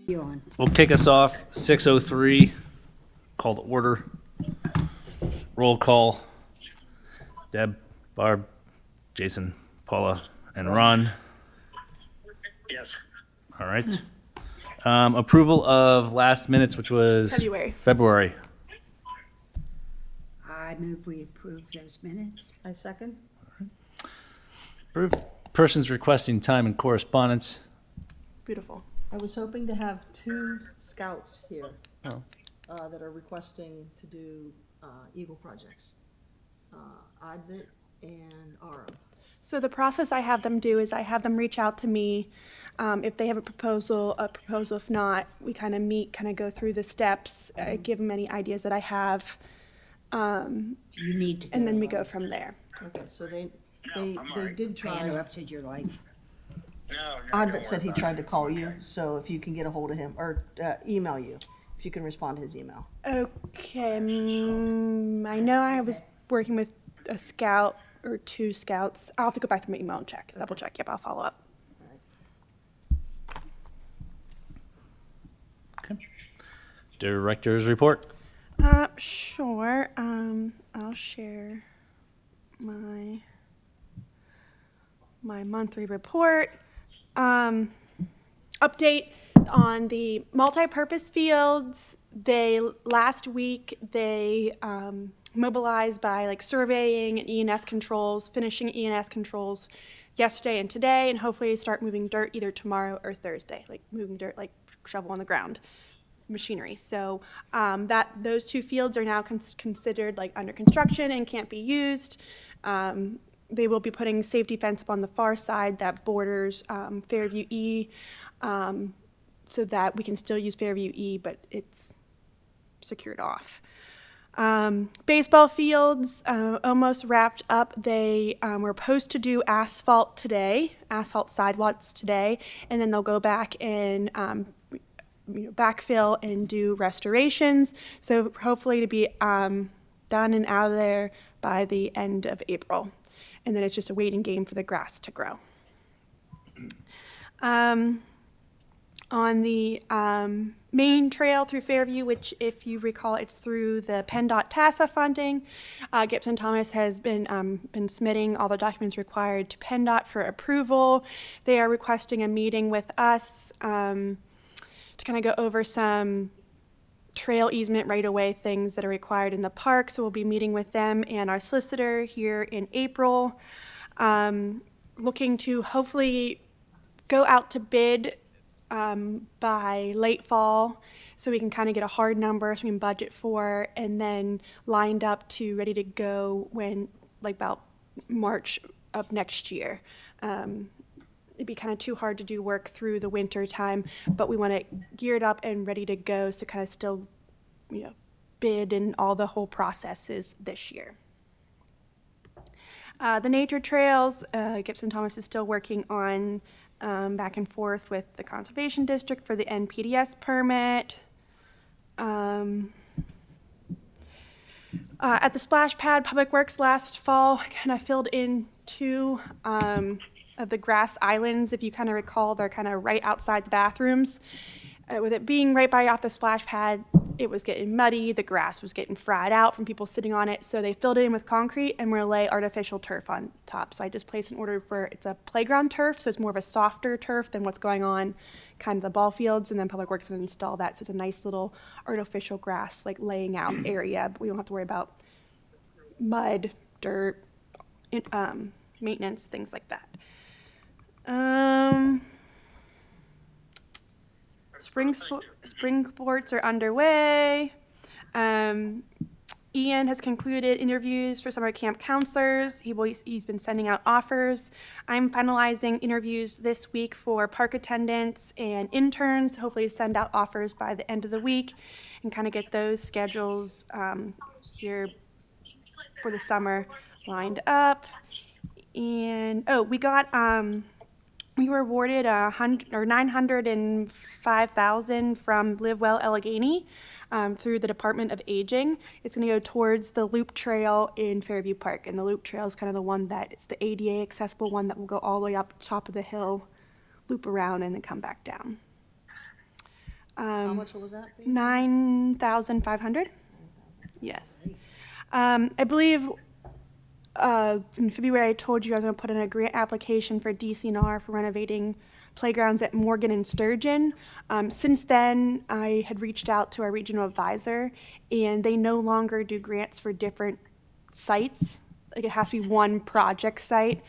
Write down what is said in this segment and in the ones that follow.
You on? We'll kick us off, 6:03, call to order. Roll call, Deb, Barb, Jason, Paula, and Ron. Yes. All right. Approval of last minutes, which was February. I move we approve those minutes. I second. Approved. Persons requesting time and correspondence. Beautiful. I was hoping to have two scouts here Oh. that are requesting to do Eagle projects. Advent and Aram. So the process I have them do is I have them reach out to me. If they have a proposal. If not, we kind of meet, kind of go through the steps, give them any ideas that I have, You need to go. and then we go from there. Okay, so No, I'm all they right. did I try. interrupted your life. No, Advent said he tried to call you, so if you can get a hold of him, or email you, if you can respond to his email. Okay, I know I was working with a scout or two scouts. I'll have to go back through my email and double check. Yep, I'll follow up. Okay. Director's report. Sure. I'll share my monthly report. Update on the multi-purpose fields. Last week they mobilized by like surveying and E&S controls, finishing E&S controls yesterday and today, and hopefully start moving dirt either tomorrow or Thursday, like moving dirt like shovel on the ground machinery. So those two fields are now considered like under construction and can't be used. They will be putting safety fence up on the far side that borders Fairview E, so that we can still use Fairview E, but it's secured off. Baseball fields almost wrapped up. They were supposed to do asphalt sidewalks today, and then they'll go back and backfill and do restorations. So hopefully to be done and out of there by the end of April. And then it's just a waiting game for the grass to grow. On the main trail through Fairview, which if you recall, it's through the PennDOT TASA funding. Gibson Thomas has been submitting all the documents required to PennDOT for approval. They are requesting a meeting with us to kind of go over some trail easement right-of-way things that are required in the park. So we'll be meeting with them and our solicitor here in April, looking to hopefully go out to bid by late fall, so we can kind of get a hard number so we can budget for, and then lined up to ready to go when like about March of next year. It'd be kind of too hard to do work through the winter time, but we want it geared up and ready to go, so kind of still, bid and all the whole processes this year. The nature trails, Gibson Thomas is still working on back and forth with the Conservation District for the NPDS permit. At the splash pad, Public Works last fall kind of filled in two of the grass islands. If you kind of recall, they're kind of right outside the bathrooms. With it being right by off the splash pad, it was getting muddy, the grass was getting fried out from people sitting on it, so they filled it in with concrete and we're gonna lay artificial turf on top. So I just placed an order for, it's a playground turf, so it's more of a softer turf than what's going on kind of the ball fields, and then Public Works will install that, so it's a nice little artificial grass like laying out area, but we don't have to worry about mud, dirt, maintenance, things like that. Spring sports are underway. Ian has concluded interviews for summer camp counselors. He's been sending out offers. I'm finalizing interviews this week for park attendants and interns. Hopefully send out offers by the end of the week and kind of get those schedules here for the summer lined up. And we were awarded $905,000 from Live Well Allegheny through the Department of Aging. It's going to go towards the Loop Trail in Fairview Park, and the Loop Trail is kind of the one it's the ADA accessible one that will go all the way up top of the hill, loop around, and then come back down. How much was that? 9,500. Yes. I believe in February I told you I was going to put in a grant application for DCNR for renovating playgrounds at Morgan and Sturgeon. Since then, I had reached out to our regional advisor, and they no longer do grants for different sites. Like, it has to be one project site.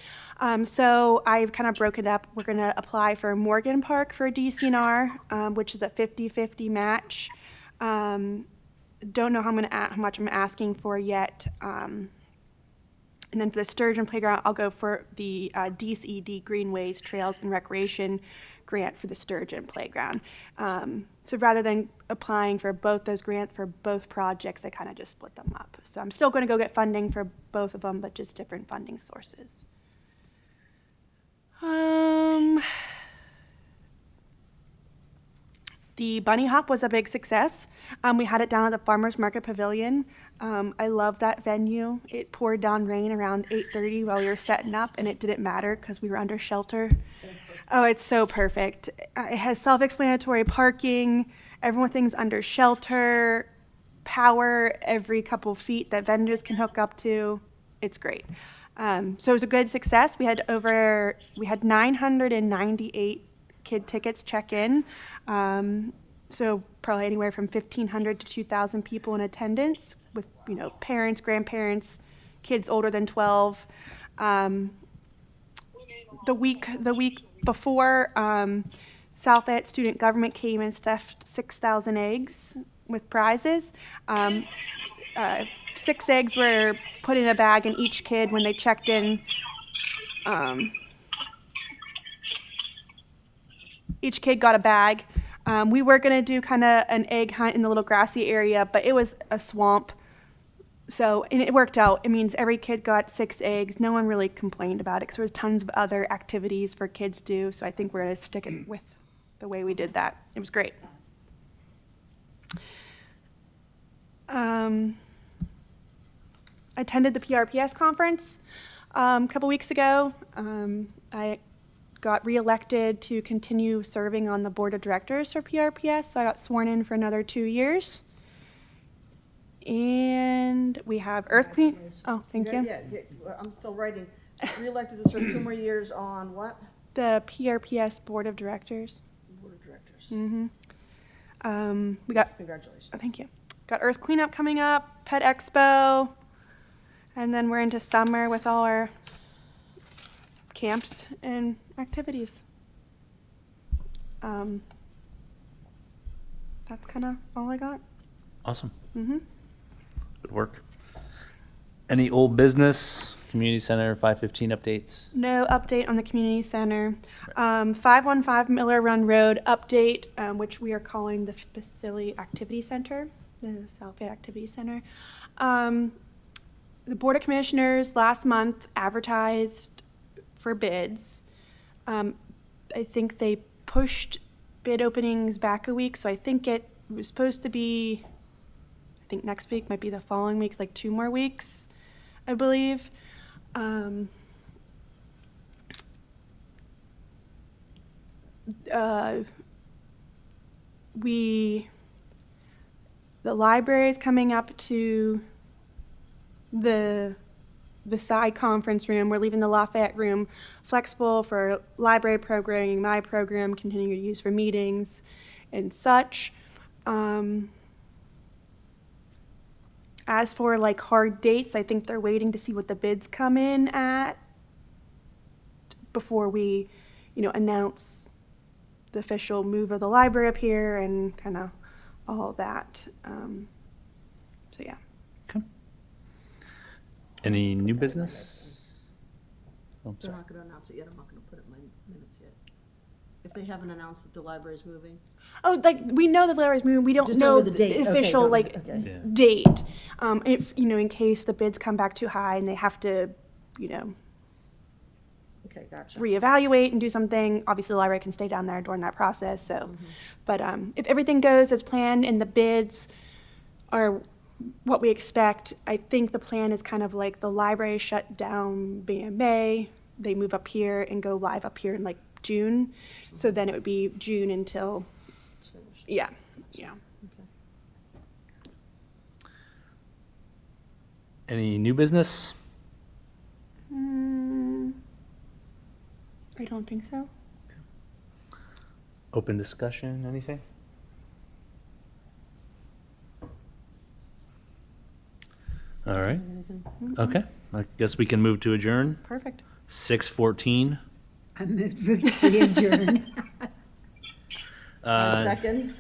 So I've kind of broken it up. We're going to apply for Morgan Park for DCNR, which is a 50-50 match. Don't know how much I'm asking for yet. And then for the Sturgeon Playground, I'll go for the DCED Greenways, Trails, and Recreation grant for the Sturgeon Playground. So rather than applying for both those grants for both projects, I kind of just split them up. So I'm still going to go get funding for both of them, but just different funding sources. The Bunny Hop was a big success. We had it down at the Farmers Market Pavilion. I love that venue. It poured down rain around 8:30 while we were setting up, and it didn't matter because we were under shelter. Oh, it's so perfect. It has self-explanatory parking, everything's under shelter, power every couple feet that vendors can hook up to. It's great. So it was a good success. We had 998 kid tickets check in. So probably anywhere from 1,500 to 2,000 people in attendance with, parents, grandparents, kids older than 12. The week before, South Fayette Student Government came and stuffed 6,000 eggs with prizes. 6 eggs were put in a bag, and each kid, when they checked in, each kid got a bag. We were going to do kind of an egg hunt in the little grassy area, but it was a swamp. And it worked out. It means every kid got 6 eggs. No one really complained about it because there was tons of other activities for kids to do. So I think we're going to stick it with the way we did that. It was great. I attended the PRPS conference a couple weeks ago. I got reelected to continue serving on the board of directors for PRPS, so I got sworn in for another 2 years. And we have Earth Clean. Oh, thank you. Yeah, I'm still writing. Reelected to serve 2 more years on what? The PRPS board of directors. Board of directors. We got. Congratulations. Oh, thank you. Got Earth Cleanup coming up, Pet Expo, and then we're into summer with all our camps and activities. That's kind of all I got. Awesome. Good work. Any old business, community center, 515 updates? No update on the community center. 515 Miller Run Road update, which we are calling the Facility Activity Center, the South Fayette Activity Center. The Board of Commissioners last month advertised for bids. I think they pushed bid openings back a week, so I think it was supposed to be, I think next week, might be the following week, like 2 more weeks, I believe. The library is coming up to the side conference room. We're leaving the Lafayette room flexible for library programming, my program, continue to use for meetings and such. As for like hard dates, I think they're waiting to see what the bids come in at before we, announce the official move of the library up here and kind of all that. So yeah. Okay. Any new business? Oh, They're sorry. not going to announce it yet. I'm not going to put it in my minutes yet. If they haven't announced that the library is moving. Oh, like we know the library's moving. We don't Just know don't know the date. Okay, official got it. Okay. Yeah. date. If in case the bids come back too high and they have to, Okay, gotcha. reevaluate and do something. Obviously, the library can stay down there during that process. So, but if everything goes as planned and the bids are what we expect, I think the plan is kind of like the library shut down in May. They move up here and go live up here in like June. So then it would be June until It's finished. Yeah, yeah. Any new business? I don't think so. Open discussion, anything? All right. Okay. I guess we can move to adjourn. Perfect. 6:14. I move we adjourn. Second?